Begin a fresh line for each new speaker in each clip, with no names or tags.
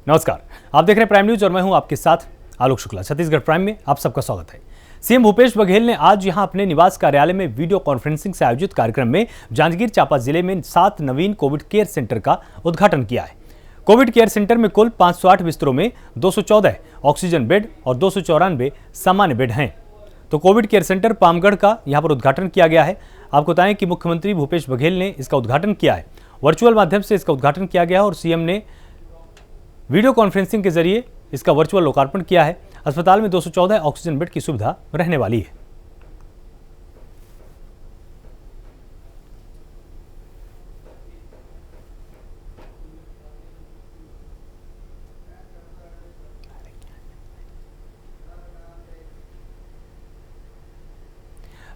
नमस्कार, आप देख रहे हैं प्राइम न्यूज और मैं हूं आपके साथ आलोक शुक्ला। छत्तीसगढ़ प्राइम में आप सबका स्वागत है। सीएम भूपेश बघेल ने आज यहां अपने निवास कार्यालय में वीडियो कॉन्फ्रेंसिंग से आयोजित कार्यक्रम में जांजगीर चांपा जिले में 7 नवीन कोविड केयर सेंटर का उद्घाटन किया है। कोविड केयर सेंटर में कुल 508 बिस्तरों में 214 ऑक्सीजन बेड और 294 सामान्य बेड हैं। तो कोविड केयर सेंटर पामगढ़ का यहां पर उद्घाटन किया गया है। आपको बताएं कि मुख्यमंत्री भूपेश बघेल ने इसका उद्घाटन किया है। वर्चुअल माध्यम से इसका उद्घाटन किया गया और सीएम ने वीडियो कॉन्फ्रेंसिंग के जरिए इसका वर्चुअल लोकार्पण किया है। अस्पताल में 214 ऑक्सीजन बेड की सुविधा रहने वाली है।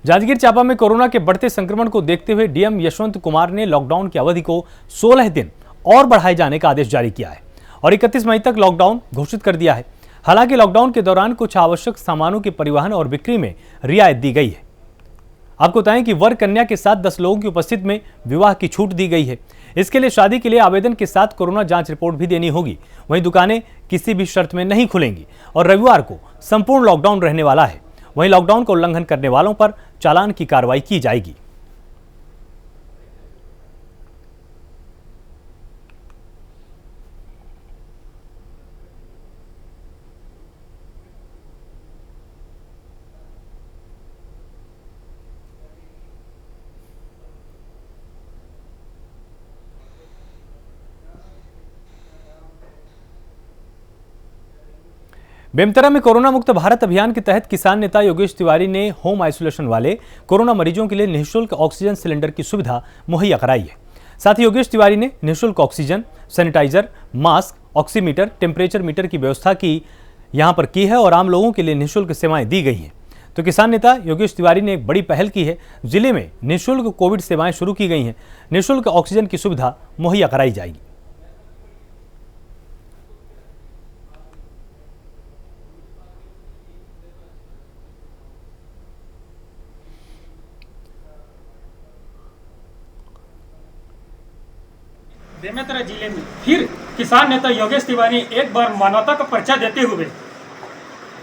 जांजगीर चांपा में कोरोना के बढ़ते संक्रमण को देखते हुए डीएम यशवंत कुमार ने लॉकडाउन की अवधि को 16 दिन और बढ़ाए जाने का आदेश जारी किया है और 31 मई तक लॉकडाउन घोषित कर दिया है। हालांकि लॉकडाउन के दौरान कुछ आवश्यक सामानों के परिवहन और बिक्री में रियायत दी गई है। आपको बताएं कि वर कन्या के साथ 10 लोगों की उपस्थिति में विवाह की छूट दी गई है। इसके लिए शादी के लिए आवेदन के साथ कोरोना जांच रिपोर्ट भी देनी होगी। वहीं दुकानें किसी भी शर्त में नहीं खुलेंगी और रविवार को संपूर्ण लॉकडाउन रहने वाला है। वहीं लॉकडाउन का उल्लंघन करने वालों पर चालान की कार्रवाई की जाएगी। बेमेतरा में कोरोना मुक्त भारत अभियान के तहत किसान नेता योगेश तिवारी ने होम आइसोलेशन वाले कोरोना मरीजों के लिए निःशुल्क ऑक्सीजन सिलेंडर की सुविधा मुहैया कराई है। साथ ही योगेश तिवारी ने निःशुल्क oxygen, sanitiser, mask, oximeter, temperature meter की व्यवस्था की यहां पर की है और आम लोगों के लिए निःशुल्क सेवाएं दी गई हैं। तो किसान नेता योगेश तिवारी ने एक बड़ी पहल की है। जिले में निःशुल्क कोविड सेवाएं शुरू की गई हैं। निःशुल्क ऑक्सीजन की सुविधा मुहैया कराई जाएगी।
बेमेतरा जिले में फिर किसान नेता योगेश तिवारी एक बार मानवता का परिचय देते हुए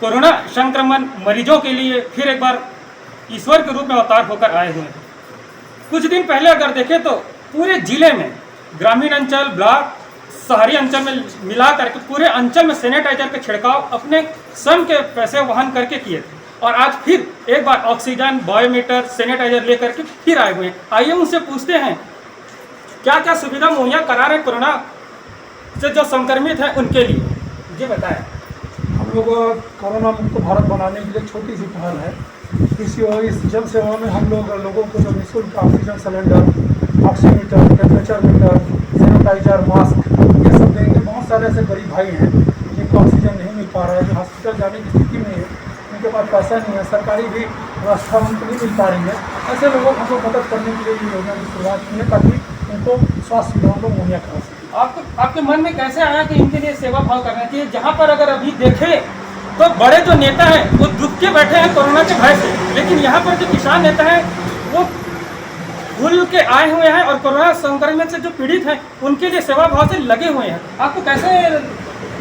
कोरोना संक्रमण मरीजों के लिए फिर एक बार ईश्वर के रूप में अवतार होकर आए हुए हैं। कुछ दिन पहले अगर देखें तो पूरे जिले में ग्रामीण अंचल, ब्लॉक, शहरी अंचल में मिला करके पूरे अंचल में सैनिटाइजर का छिड़काव अपने स्वयं के पैसे वहन करके किए थे और आज फिर एक बार ऑक्सीजन, बायोमीटर, सैनिटाइजर लेकर के फिर आए हुए हैं। आइए उनसे पूछते हैं क्या क्या सुविधा मुहैया करा रहे कोरोना से जो संक्रमित है उनके लिए। जी बताएं।
हम लोग कोरोना मुक्त भारत बनाने के लिए छोटी सी पहल है। इस जन सेवा में हम लोगों को जो निःशुल्क oxygen cylinder, oximeter, temperature meter, sanitiser, mask ये सब देंगे। बहुत सारे ऐसे गरीब भाई हैं जिनको ऑक्सीजन नहीं मिल पा रहा है, जो हॉस्पिटल जाने की स्थिति में है, उनके पास पैसा नहीं है, सरकारी भी व्यवस्था उनको नहीं मिल पा रही है। ऐसे लोगों को मदद करने के लिए ये योजना की शुरुआत की है ताकि उनको स्वास्थ्य सुविधाओं को मुहैया करा सके।
आपके मन में कैसे आया कि इनके लिए सेवा भाव करना चाहिए, जहाँ पर अगर अभी देखें तो बड़े जो नेता हैं वो दुख के बैठे हैं कोरोना के भय से, लेकिन यहाँ पर जो किसान नेता हैं वो भूल के आए हुए हैं और कोरोना संक्रमण से जो पीड़ित हैं उनके लिए सेवा भाव से लगे हुए हैं। आपको कैसे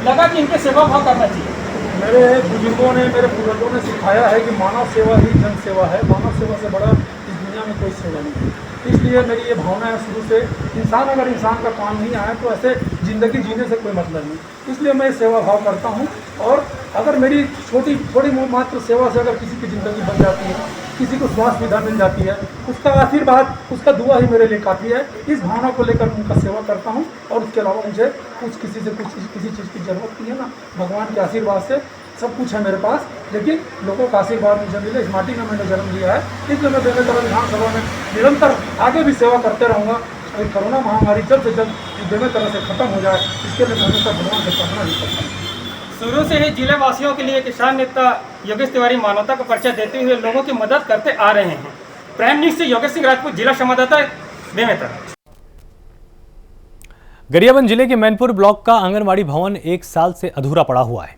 लगा कि इनके सेवा भाव करना चाहिए?
मेरे बुजुर्गों ने, मेरे बुजुर्गों ने सिखाया है कि मानव सेवा ही जन सेवा है। मानव सेवा से बड़ा इस दुनिया में कोई सेवा नहीं है। इसलिए मेरी ये भावना है शुरू से, इंसान अगर इंसान का काम नहीं आए तो ऐसे ज़िंदगी जीने से कोई मतलब नहीं। इसलिए मैं सेवा भाव करता हूँ और अगर मेरी थोड़ी मात्र सेवा से अगर किसी की ज़िंदगी बन जाती है, किसी को स्वास्थ्य सुविधा मिल जाती है, उसका आशीर्वाद, उसका दुआ ही मेरे लिए काफ़ी है। इस भावना को लेकर उनका सेवा करता हूँ और उसके अलावा मुझे किसी चीज़ की ज़रूरत नहीं है ना। भगवान के आशीर्वाद से सब कुछ है मेरे पास, लेकिन लोगों का आशीर्वाद मुझे मिले। इस माटी में मैंने जन्म लिया है, इसलिए मैं बेमेतरा विधानसभा में निरंतर आगे भी सेवा करते रहूँगा। और कोरोना महामारी जल्द से जल्द बेमेतरा से खत्म हो जाए, इसके लिए मैं हमेशा भगवान से प्रार्थना भी करता हूँ।
शुरू से ही जिले वासियों के लिए किसान नेता योगेश तिवारी मानवता का परिचय देते हुए लोगों की मदद करते आ रहे हैं। प्राइम न्यूज से योगेश सिंह राजपूत, जिला संवाददाता, बेमेतरा।
गरियाबंद जिले के मैनपुर ब्लॉक का आंगनबाड़ी भवन 1 साल से अधूरा पड़ा हुआ है।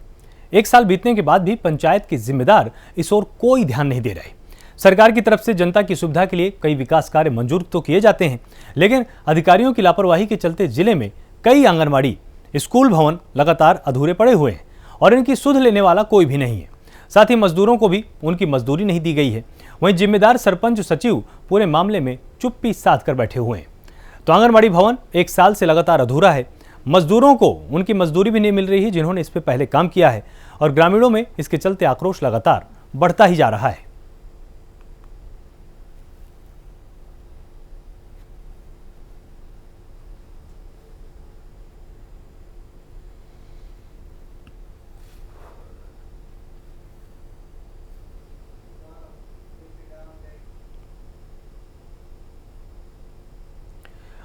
1 साल बीतने के बाद भी पंचायत के जिम्मेदार इस ओर कोई ध्यान नहीं दे रहे। सरकार की तरफ से जनता की सुविधा के लिए कई विकास कार्य मंजूर तो किए जाते हैं, लेकिन अधिकारियों की लापरवाही के चलते जिले में कई आंगनबाड़ी स्कूल भवन लगातार अधूरे पड़े हुए हैं और इनकी सुध लेने वाला कोई भी नहीं है। साथ ही मजदूरों को भी उनकी मजदूरी नहीं दी गई है। वहीं जिम्मेदार सरपंच सचिव पूरे मामले में चुप्पी साध कर बैठे हुए हैं। तो आंगनबाड़ी भवन 1 साल से लगातार अधूरा है। मजदूरों को उनकी मजदूरी भी नहीं मिल रही है जिन्होंने इस पर पहले काम किया है और ग्रामीणों में इसके चलते आक्रोश लगातार बढ़ता ही जा रहा है।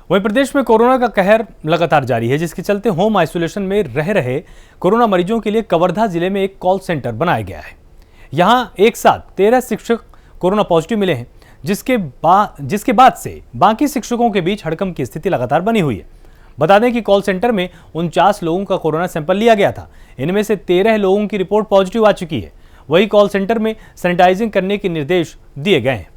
वहीं प्रदेश में कोरोना का कहर लगातार जारी है, जिसके चलते होम आइसोलेशन में रह रहे कोरोना मरीजों के लिए कवर्धा जिले में एक कॉल सेंटर बनाया गया है। यहां एक साथ 13 शिक्षक कोरोना पॉजिटिव मिले हैं, जिसके बाद से बाकी शिक्षकों के बीच हड़कंप की स्थिति लगातार बनी हुई है। बता दें कि कॉल सेंटर में 49 लोगों का कोरोना सैंपल लिया गया था। इनमें से 13 लोगों की रिपोर्ट पॉजिटिव आ चुकी है। वही कॉल सेंटर में सैनिटाइजिंग करने के निर्देश दिए गए हैं।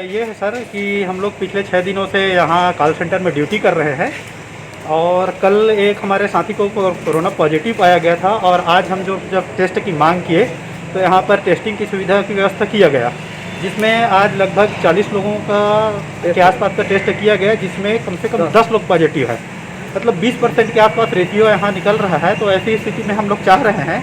ये है सर कि हम लोग पिछले 6 दिनों से यहाँ कॉल सेंटर में ड्यूटी कर रहे हैं और कल एक हमारे साथी को कोरोना पॉजिटिव पाया गया था और आज हम जब टेस्ट की मांग किए तो यहाँ पर टेस्टिंग की सुविधा की व्यवस्था किया गया, जिसमें आज लगभग 40 लोगों के आसपास का टेस्ट किया गया, जिसमें कम से कम 10 लोग पॉजिटिव है। मतलब 20% के आसपास रेशियो यहाँ निकल रहा है। तो ऐसी स्थिति में हम लोग चाह रहे हैं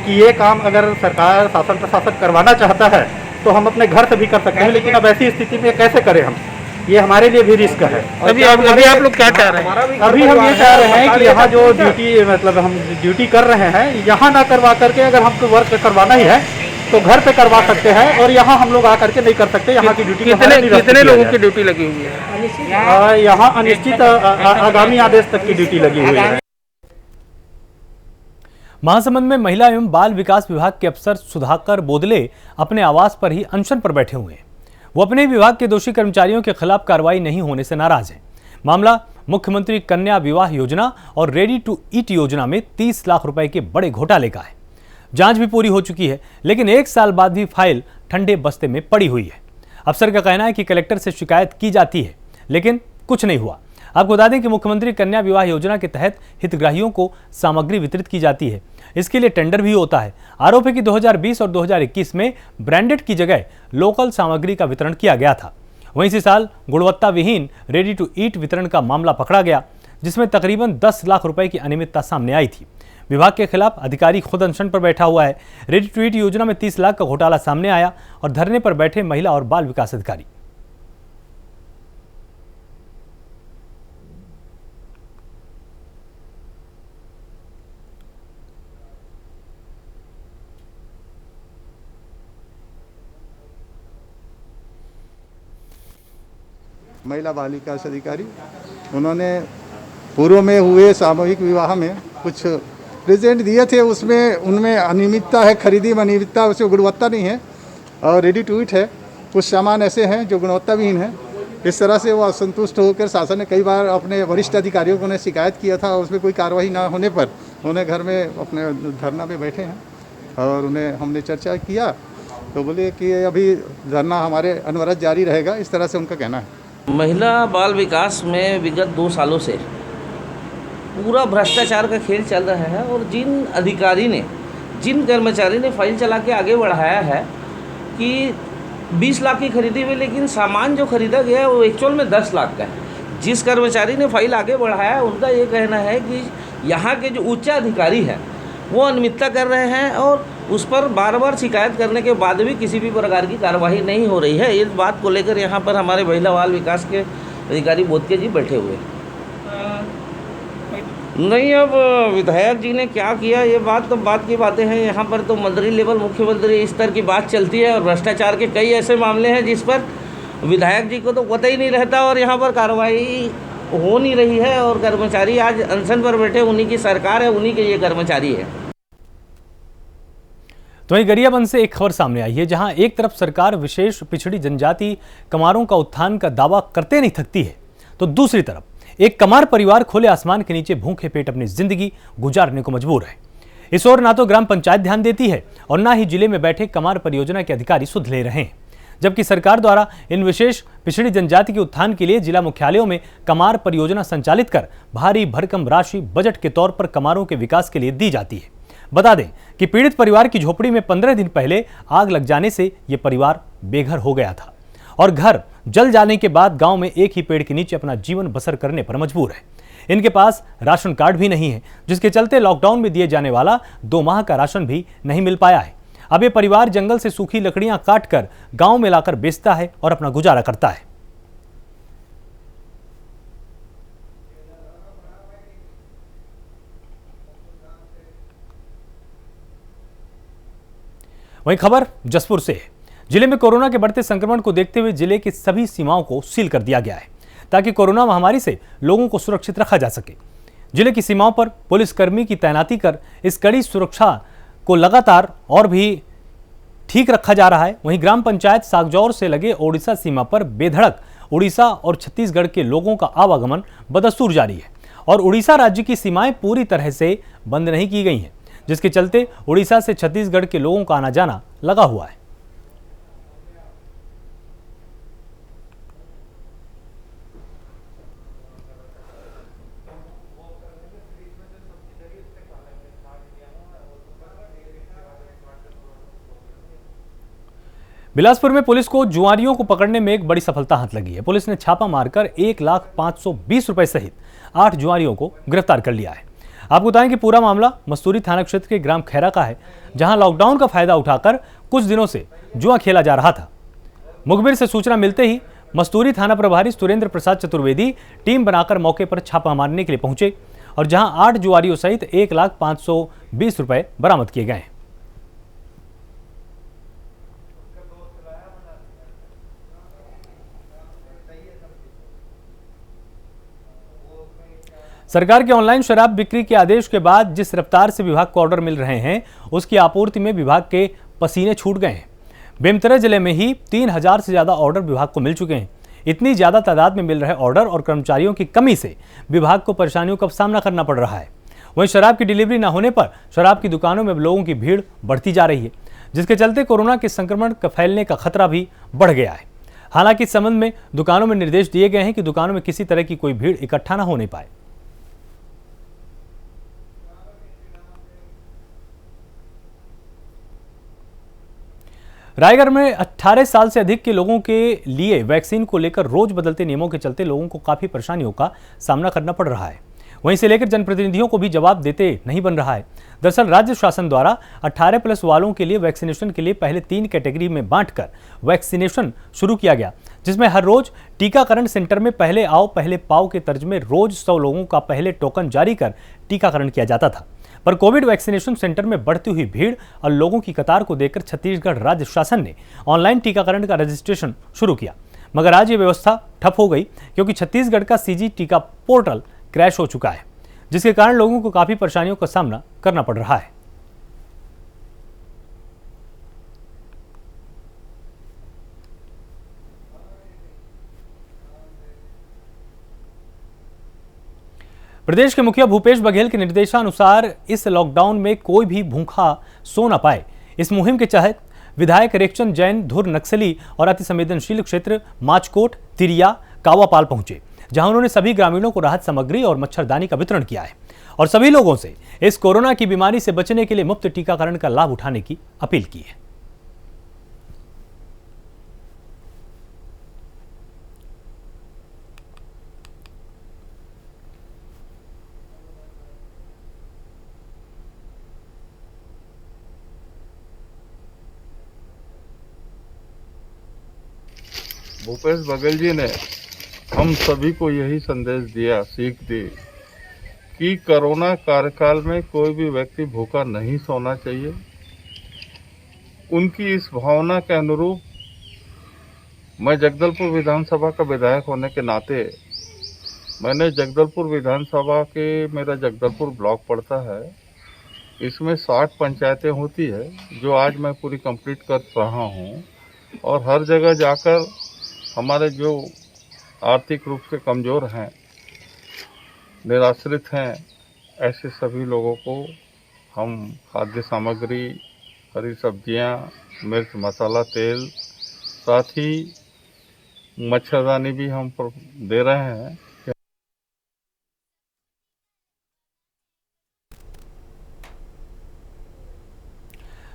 कि ये काम अगर सरकार शासन प्रशासन करवाना चाहता है तो हम अपने घर से भी कर सकते हैं, लेकिन अब ऐसी स्थिति में कैसे करें हम, ये हमारे लिए भी रिस्क है।
अभी आप लोग क्या चाह रहे हैं?
अभी हम ये चाह रहे हैं कि यहाँ जो ड्यूटी मतलब हम ड्यूटी कर रहे हैं, यहाँ ना करवा करके अगर हमको वर्क करवाना ही है तो घर पे करवा सकते हैं और यहाँ हम लोग आकर के नहीं कर सकते। यहाँ की ड्यूटी
कितने लोगों की ड्यूटी लगी हुई है?
यहाँ अनिश्चित आगामी आदेश तक की ड्यूटी लगी हुई है।
महासमुंद में महिला एवं बाल विकास विभाग के अफसर सुधाकर बोदले अपने आवास पर ही अनशन पर बैठे हुए हैं। वो अपने विभाग के दोषी कर्मचारियों के खिलाफ कार्रवाई नहीं होने से नाराज हैं। मामला मुख्यमंत्री कन्या विवाह योजना और रेडी टू ईट योजना में 30 लाख रुपए के बड़े घोटाले का है। जांच भी पूरी हो चुकी है, लेकिन 1 साल बाद भी फाइल ठंडे बस्ते में पड़ी हुई है। अफसर का कहना है कि कलेक्टर से शिकायत की जाती है, लेकिन कुछ नहीं हुआ। आपको बता दें कि मुख्यमंत्री कन्या विवाह योजना के तहत हितग्राहियों को सामग्री वितरित की जाती है। इसके लिए टेंडर भी होता है। आरोप है कि 2020 और 2021 में ब्रांडेड की जगह लोकल सामग्री का वितरण किया गया था। वहीं इसी साल गुणवत्ता विहीन रेडी टू ईट वितरण का मामला पकड़ा गया, जिसमें तकरीबन 10 लाख रुपए की अनियमितता सामने आई थी। विभाग के खिलाफ अधिकारी खुद अनशन पर बैठा हुआ है। रेडी टू ईट योजना में 30 लाख का घोटाला सामने आया और धरने पर बैठे महिला और बाल विकास अधिकारी।
महिला बाल विकास अधिकारी, उन्होंने पूर्व में हुए सामूहिक विवाह में कुछ प्रेजेंट दिए थे, उसमें उनमें अनियमितता है, खरीदी में अनियमितता, उसमें गुणवत्ता नहीं है और रेडी टू ईट है। कुछ सामान ऐसे हैं जो गुणवत्ता विहीन है। इस तरह से वो असंतुष्ट होकर शासन ने कई बार अपने वरिष्ठ अधिकारियों को शिकायत किया था। उसमें कोई कार्रवाई ना होने पर उन्हें घर में अपने धरना पे बैठे हैं और उन्हें हमने चर्चा किया तो बोले कि अभी धरना हमारे अनवरत जारी रहेगा, इस तरह से उनका कहना है।
महिला बाल विकास में विगत 2 सालों से पूरा भ्रष्टाचार का खेल चल रहा है और जिन कर्मचारी ने फाइल चला के आगे बढ़ाया है कि 20 लाख की खरीदी हुई, लेकिन सामान जो खरीदा गया है वो एक्चुअल में 10 लाख का है। जिस कर्मचारी ने फाइल आगे बढ़ाया है उनका ये कहना है कि यहाँ के जो उच्च अधिकारी हैं वो अनियमितता कर रहे हैं और उस पर बार बार शिकायत करने के बाद भी किसी भी प्रकार की कार्रवाई नहीं हो रही है। इस बात को लेकर यहाँ पर हमारे महिला बाल विकास के अधिकारी बोधके जी बैठे हुए नहीं। अब विधायक जी ने क्या किया ये बात की बातें हैं। यहाँ पर तो मंत्री लेवल, मुख्यमंत्री स्तर की बात चलती है और भ्रष्टाचार के कई ऐसे मामले हैं जिस पर विधायक जी को तो पता ही नहीं रहता और यहाँ पर कार्रवाई हो नहीं रही है और कर्मचारी आज अनशन पर बैठे, उन्हीं की सरकार है, उन्हीं के ये कर्मचारी है।
तो वहीं गरियाबंद से एक खबर सामने आई है, जहां एक तरफ सरकार विशेष पिछड़ी जनजाति कमारों का उत्थान का दावा करते नहीं थकती है, तो दूसरी तरफ एक कमार परिवार खुले आसमान के नीचे भूखे पेट अपनी जिंदगी गुजारने को मजबूर है। इस ओर ना तो ग्राम पंचायत ध्यान देती है और ना ही जिले में बैठे कमार परियोजना के अधिकारी सुध ले रहे हैं, जबकि सरकार द्वारा इन विशेष पिछड़ी जनजाति के उत्थान के लिए जिला मुख्यालयों में कमार परियोजना संचालित कर भारी भरकम राशि बजट के तौर पर कमारों के विकास के लिए दी जाती है। बता दें कि पीड़ित परिवार की झोपड़ी में 15 दिन पहले आग लग जाने से यह परिवार बेघर हो गया था और घर जल जाने के बाद गांव में एक ही पेड़ के नीचे अपना जीवन बसर करने पर मजबूर है। इनके पास राशन कार्ड भी नहीं है, जिसके चलते लॉकडाउन में दिए जाने वाला 2 माह का राशन भी नहीं मिल पाया है। अब ये परिवार जंगल से सूखी लकड़ियां काटकर गांव में लाकर बेचता है और अपना गुजारा करता है। वहीं खबर जसपुर से है। जिले में कोरोना के बढ़ते संक्रमण को देखते हुए जिले की सभी सीमाओं को सील कर दिया गया है ताकि कोरोना महामारी से लोगों को सुरक्षित रखा जा सके। जिले की सीमाओं पर पुलिसकर्मी की तैनाती कर इस कड़ी सुरक्षा को लगातार और भी ठीक रखा जा रहा है। वहीं ग्राम पंचायत सागजौर से लगे ओडिशा सीमा पर बेधड़क उड़ीसा और छत्तीसगढ़ के लोगों का आवागमन बदस्तूर जारी है और उड़ीसा राज्य की सीमाएं पूरी तरह से बंद नहीं की गई हैं, जिसके चलते उड़ीसा से छत्तीसगढ़ के लोगों का आना जाना लगा हुआ है। बिलासपुर में पुलिस को जुआरियों को पकड़ने में एक बड़ी सफलता हाथ लगी है। पुलिस ने छापा मारकर 1,520 रुपए सहित 8 जुआरियों को गिरफ्तार कर लिया है। आपको बताएं कि पूरा मामला मस्तूरी थाना क्षेत्र के ग्राम खैरा का है, जहां लॉकडाउन का फायदा उठाकर कुछ दिनों से जुआ खेला जा रहा था। मुखबिर से सूचना मिलते ही मस्तूरी थाना प्रभारी सुरेंद्र प्रसाद चतुर्वेदी टीम बनाकर मौके पर छापा मारने के लिए पहुंचे और जहां 8 जुआरियों सहित 1,520 रुपए बरामद किए गए। सरकार के ऑनलाइन शराब बिक्री के आदेश के बाद जिस रफ्तार से विभाग को ऑर्डर मिल रहे हैं, उसकी आपूर्ति में विभाग के पसीने छूट गए हैं। बेमेतरा जिले में ही 3,000 से ज्यादा ऑर्डर विभाग को मिल चुके हैं। इतनी ज्यादा तादाद में मिल रहे ऑर्डर और कर्मचारियों की कमी से विभाग को परेशानियों का सामना करना पड़ रहा है। वहीं शराब की डिलीवरी न होने पर शराब की दुकानों में लोगों की भीड़ बढ़ती जा रही है, जिसके चलते कोरोना के संक्रमण का फैलने का खतरा भी बढ़ गया है। हालांकि इस संबंध में दुकानों में निर्देश दिए गए हैं कि दुकानों में किसी तरह की कोई भीड़ इकट्ठा न होने पाए। रायगढ़ में 18 साल से अधिक के लोगों के लिए वैक्सीन को लेकर रोज बदलते नियमों के चलते लोगों को काफी परेशानियों का सामना करना पड़ रहा है। वहीं से लेकर जनप्रतिनिधियों को भी जवाब देते नहीं बन रहा है। दरअसल राज्य शासन द्वारा 18+ वालों के लिए वैक्सीनेशन के लिए पहले 3 कैटेगरी में बांटकर वैक्सीनेशन शुरू किया गया, जिसमें हर रोज टीकाकरण सेंटर में पहले आओ पहले पाओ के तर्ज में रोज 100 लोगों का पहले टोकन जारी कर टीकाकरण किया जाता था। पर कोविड वैक्सीनेशन सेंटर में बढ़ती हुई भीड़ और लोगों की कतार को देखकर छत्तीसगढ़ राज्य शासन ने ऑनलाइन टीकाकरण का रजिस्ट्रेशन शुरू किया, मगर आज ये व्यवस्था ठप हो गई क्योंकि छत्तीसगढ़ का सीजी टीका पोर्टल क्रैश हो चुका है, जिसके कारण लोगों को काफी परेशानियों का सामना करना पड़ रहा है। प्रदेश के मुखिया भूपेश बघेल के निर्देशानुसार इस लॉकडाउन में कोई भी भूखा सो न पाए, इस मुहिम के तहत विधायक रेखचंद जैन धुर नक्सली और अति संवेदनशील क्षेत्र माचकोट, तिरिया, कावापाल पहुंचे, जहां उन्होंने सभी ग्रामीणों को राहत सामग्री और मच्छरदानी का वितरण किया है और सभी लोगों से इस कोरोना की बीमारी से बचने के लिए मुफ्त टीकाकरण का लाभ उठाने की अपील की है।
भूपेश बघेल जी ने हम सभी को यही संदेश दिया, सीख दी कि कोरोना कार्यकाल में कोई भी व्यक्ति भूखा नहीं सोना चाहिए। उनकी इस भावना के अनुरूप मैं जगदलपुर विधानसभा का विधायक होने के नाते मैंने जगदलपुर विधानसभा के मेरा जगदलपुर ब्लॉक पड़ता है, इसमें 60 पंचायतें होती है जो आज मैं पूरी कंप्लीट कर रहा हूँ और हर जगह जाकर हमारे जो आर्थिक रूप से कमज़ोर हैं, निराश्रित हैं, ऐसे सभी लोगों को हम खाद्य सामग्री, हरी सब्जियां, मिर्च, मसाला, तेल, साथ ही मच्छरदानी भी हम दे रहे हैं।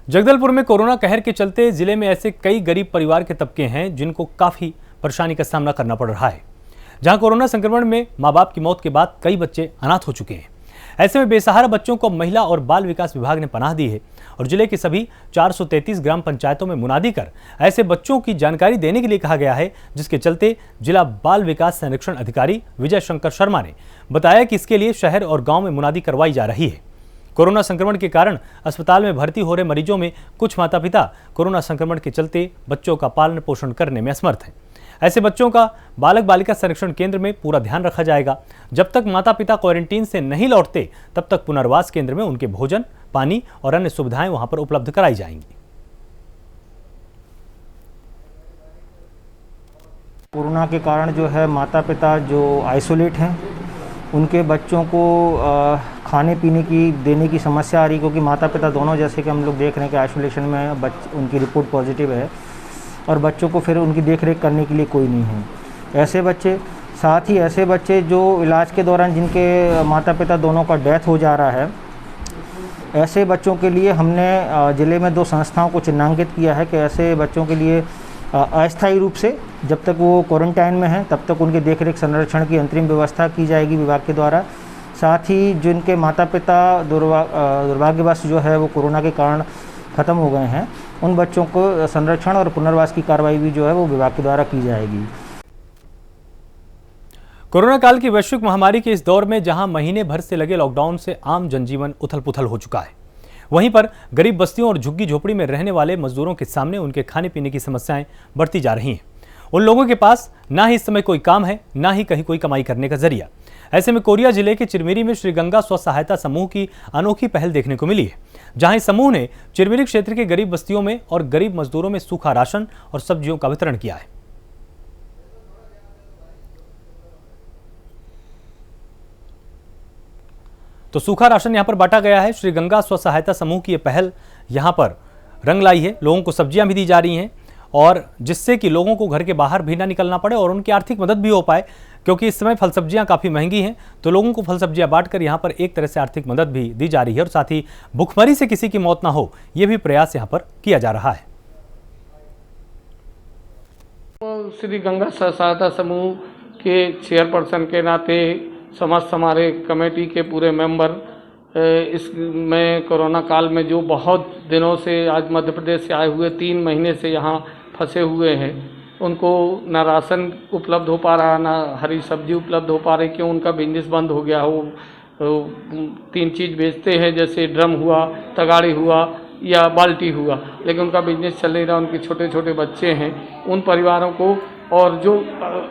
जगदलपुर में कोरोना कहर के चलते जिले में ऐसे कई गरीब परिवार के तबके हैं जिनको काफी परेशानी का सामना करना पड़ रहा है। जहां कोरोना संक्रमण में मां बाप की मौत के बाद कई बच्चे अनाथ हो चुके हैं। ऐसे में बेसहारा बच्चों को महिला और बाल विकास विभाग ने पनाह दी है और जिले के सभी 433 ग्राम पंचायतों में मुनादी कर ऐसे बच्चों की जानकारी देने के लिए कहा गया है, जिसके चलते जिला बाल विकास संरक्षण अधिकारी विजय शंकर शर्मा ने बताया कि इसके लिए शहर और गांव में मुनादी करवाई जा रही है। कोरोना संक्रमण के कारण अस्पताल में भर्ती हो रहे मरीजों में कुछ माता पिता कोरोना संक्रमण के चलते बच्चों का पालन पोषण करने में असमर्थ हैं। ऐसे बच्चों का बालक बालिका संरक्षण केंद्र में पूरा ध्यान रखा जाएगा। जब तक माता पिता क्वारंटीन से नहीं लौटते तब तक पुनर्वास केंद्र में उनके भोजन, पानी और अन्य सुविधाएं वहां पर उपलब्ध कराई जाएंगी।
कोरोना के कारण जो है माता पिता जो आइसोलेट हैं उनके बच्चों को खाने पीने की देने की समस्या आ रही, क्योंकि माता पिता दोनों जैसे कि हम लोग देख रहे हैं कि आइसोलेशन में उनकी रिपोर्ट पॉजिटिव है और बच्चों को फिर उनकी देखरेख करने के लिए कोई नहीं है। ऐसे बच्चे, साथ ही ऐसे बच्चे जो इलाज के दौरान जिनके माता पिता दोनों का डेथ हो जा रहा है, ऐसे बच्चों के लिए हमने ज़िले में 2 संस्थाओं को चिन्हांकित किया है कि ऐसे बच्चों के लिए अस्थायी रूप से जब तक वो क्वारंटाइन में हैं तब तक उनके देखरेख संरक्षण की अंतरिम व्यवस्था की जाएगी विभाग के द्वारा। साथ ही जिनके माता पिता दुर्भाग्यवश जो है वो कोरोना के कारण ख़त्म हो गए हैं, उन बच्चों को संरक्षण और पुनर्वास की कार्रवाई भी जो है वो विभाग के द्वारा की जाएगी।
कोरोना काल की वैश्विक महामारी के इस दौर में जहां महीने भर से लगे लॉकडाउन से आम जनजीवन उथल-पुथल हो चुका है, वहीं पर गरीब बस्तियों और झुग्गी झोपड़ी में रहने वाले मजदूरों के सामने उनके खाने पीने की समस्याएं बढ़ती जा रही हैं। उन लोगों के पास ना ही इस समय कोई काम है, ना ही कहीं कोई कमाई करने का जरिया। ऐसे में कोरिया जिले के चिरमिरी में श्री गंगा स्व सहायता समूह की अनोखी पहल देखने को मिली है, जहां इस समूह ने चिरमिरी क्षेत्र के गरीब बस्तियों में और गरीब मजदूरों में सूखा राशन और सब्जियों का वितरण किया है। तो सूखा राशन यहां पर बांटा गया है। श्री गंगा स्व सहायता समूह की यह पहल यहां पर रंग लाई है। लोगों को सब्जियां भी दी जा रही हैं और जिससे कि लोगों को घर के बाहर भी ना निकलना पड़े और उनकी आर्थिक मदद भी हो पाए, क्योंकि इस समय फल सब्जियां काफ़ी महंगी हैं। तो लोगों को फल सब्जियां बांटकर यहां पर एक तरह से आर्थिक मदद भी दी जा रही है और साथ ही भुखमरी से किसी की मौत ना हो, ये भी प्रयास यहां पर किया जा रहा है।
श्री गंगा स्व सहायता समूह के चेयरपर्सन के नाते समस्त हमारे कमेटी के पूरे मेंबर इसमें कोरोना काल में जो बहुत दिनों से आज मध्य प्रदेश से आए हुए 3 महीने से यहाँ फंसे हुए हैं, उनको ना राशन उपलब्ध हो पा रहा, ना हरी सब्जी उपलब्ध हो पा रही, क्यों उनका बिजनेस बंद हो गया हो। 3 चीज़ बेचते हैं, जैसे ड्रम हुआ, तगाड़ी हुआ या बाल्टी हुआ, लेकिन उनका बिजनेस चल नहीं रहा। उनके छोटे छोटे बच्चे हैं, उन परिवारों को और जो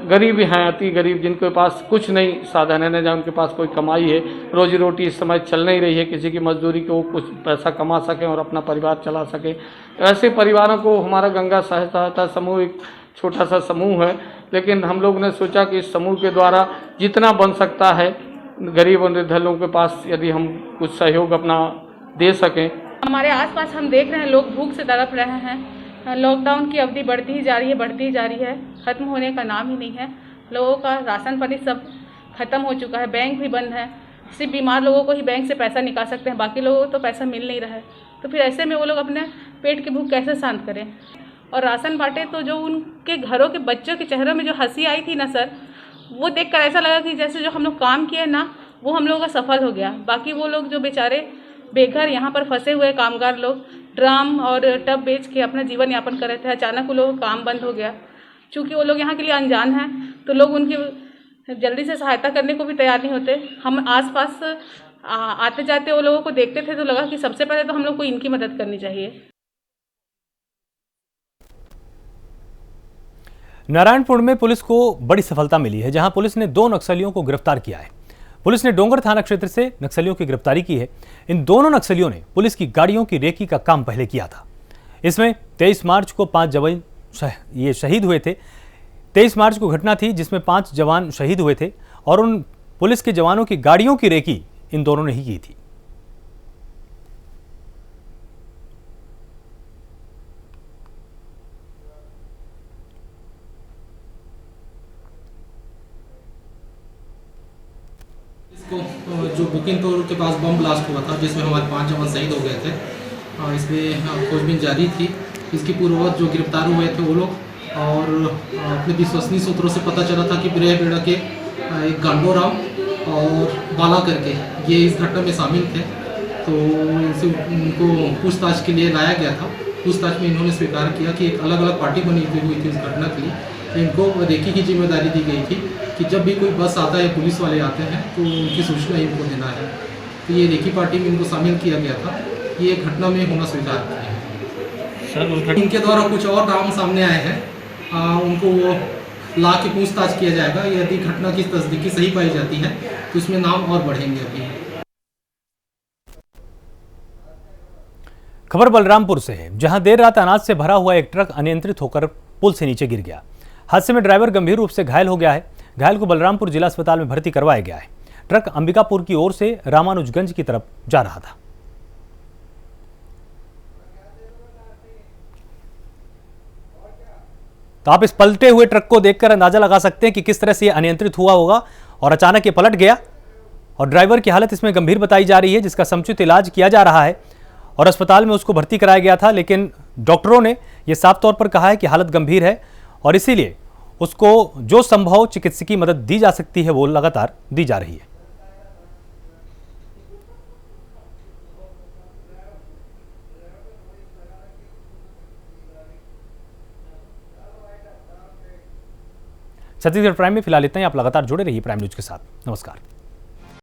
गरीब हैं, अति गरीब, जिनके पास कुछ नहीं साधन है, न जहाँ उनके पास कोई कमाई है, रोजी रोटी इस समय चल नहीं रही है किसी की मजदूरी के, वो कुछ पैसा कमा सकें और अपना परिवार चला सकें, ऐसे परिवारों को हमारा गंगा सहायता समूह एक छोटा सा समूह है, लेकिन हम लोग ने सोचा कि इस समूह के द्वारा जितना बन सकता है गरीब और निर्धन लोगों के पास यदि हम कुछ सहयोग अपना दे सकें।
हमारे आसपास हम देख रहे हैं लोग भूख से तड़प रहे हैं। लॉकडाउन की अवधि बढ़ती ही जा रही है, बढ़ती ही जा रही है, ख़त्म होने का नाम ही नहीं है। लोगों का राशन पानी सब खत्म हो चुका है, बैंक भी बंद है। सिर्फ बीमार लोगों को ही बैंक से पैसा निकाल सकते हैं, बाकी लोगों को तो पैसा मिल नहीं रहा है। तो फिर ऐसे में वो लोग अपने पेट की भूख कैसे शांत करें। और राशन बांटे तो जो उनके घरों के बच्चों के चेहरों में जो हंसी आई थी ना सर, वो देखकर ऐसा लगा कि जैसे जो हम लोग काम किए ना वो हम लोगों का सफल हो गया। बाकी वो लोग जो बेचारे बेघर यहाँ पर फंसे हुए कामगार लोग ड्राम और टब बेच के अपना जीवन यापन कर रहे थे, अचानक वो लोगों का काम बंद हो गया। चूँकि वो लोग यहाँ के लिए अनजान हैं तो लोग उनकी जल्दी से सहायता करने को भी तैयार नहीं होते। हम आसपास आते जाते वो लोगों को देखते थे तो लगा कि सबसे पहले तो हम लोग को इनकी मदद करनी चाहिए।
नारायणपुर में पुलिस को बड़ी सफलता मिली है, जहां पुलिस ने 2 नक्सलियों को गिरफ्तार किया है। पुलिस ने डोंगर थाना क्षेत्र से नक्सलियों की गिरफ्तारी की है। इन दोनों नक्सलियों ने पुलिस की गाड़ियों की रेकी का काम पहले किया था। इसमें 23 मार्च को 5 जवान ये शहीद हुए थे। 23 मार्च को घटना थी जिसमें 5 जवान शहीद हुए थे और उन पुलिस के जवानों की गाड़ियों की रेकी इन दोनों ने ही की थी।
को जो बुकिंगपुर के पास बम ब्लास्ट हुआ था जिसमें हमारे 5 जवान शहीद हो गए थे, इसमें खोजबीन जारी थी। इसकी पूर्ववत जो गिरफ्तार हुए थे वो लोग, और अपने विश्वसनीय सूत्रों से पता चला था कि ब्रेहबेड़ा के एक गांडोराम और बाला करके ये इस घटना में शामिल थे। तो इनसे उनको पूछताछ के लिए लाया गया था। पूछताछ में इन्होंने स्वीकार किया कि एक अलग अलग पार्टी बनी हुई थी इस घटना के लिए। इनको रेकी की जिम्मेदारी दी गई थी कि जब भी कोई बस आता है, पुलिस वाले आते हैं, तो उनकी सूचना इनको देना है। तो ये रेकी पार्टी में इनको शामिल किया गया था। ये घटना में होना स्वीकार किया है सर। इनके द्वारा कुछ और नाम सामने आए हैं, उनको ला के पूछताछ किया जाएगा। यदि घटना की तस्दीकी सही पाई जाती है तो इसमें नाम और बढ़ेंगे। अभी
खबर बलरामपुर से है, जहां देर रात अनाज से भरा हुआ एक ट्रक अनियंत्रित होकर पुल से नीचे गिर गया। हादसे में ड्राइवर गंभीर रूप से घायल हो गया है। घायल को बलरामपुर जिला अस्पताल में भर्ती करवाया गया है। ट्रक अंबिकापुर की ओर से रामानुजगंज की तरफ जा रहा था। तो आप इस पलटे हुए ट्रक को देखकर अंदाजा लगा सकते हैं कि किस तरह से यह अनियंत्रित हुआ होगा और अचानक ये पलट गया। और ड्राइवर की हालत इसमें गंभीर बताई जा रही है, जिसका समुचित इलाज किया जा रहा है और अस्पताल में उसको भर्ती कराया गया था। लेकिन डॉक्टरों ने यह साफ तौर पर कहा है कि हालत गंभीर है और इसीलिए उसको जो संभव चिकित्सकीय मदद दी जा सकती है वो लगातार दी जा रही है। छत्तीसगढ़ प्राइम में फिलहाल इतना ही। आप लगातार जुड़े रहिए प्राइम न्यूज के साथ। नमस्कार।